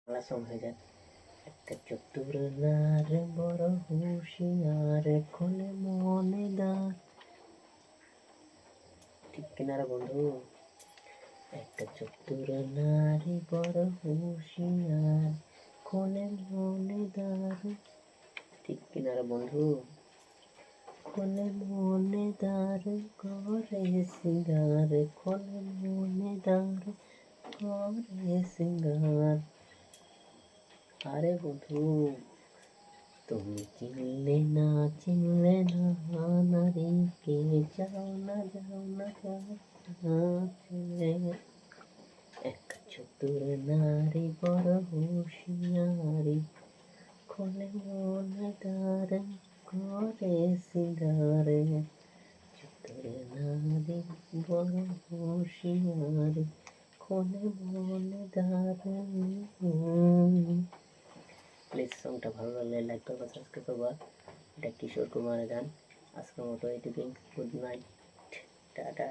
Bangla song হয়ে যায়। একটা চতুর নার বড় হুঁশিয়ার খোলে মনে দ্বার। ঠিক কিনারা বন্ধু? একটা চতুর নারী বড় হুঁশিয়ার খোলে মনে দ্বার। ঠিক কিনারা বন্ধু? খোলে মনে দ্বার করে সিঙ্গার, খোলে মনে দ্বার করে সিঙ্গার। আরে বন্ধু, তুমি চিনলে না নারীকে, যাও না ছেড়ে। এক চতুর নারী বড় হুঁশিয়ারি খোলে মনে দ্বার করে সিঙ্গারে। চতুর নারী বড় হুঁশিয়ারি খোলে মনে দ্বার। প্লিজ সংটা ভালো লাগলে লাইক করবা, সাবস্ক্রাইব করবা। এটা কিশোর কুমারের গান। আজকের মতো এটুকুই। Good night, tata.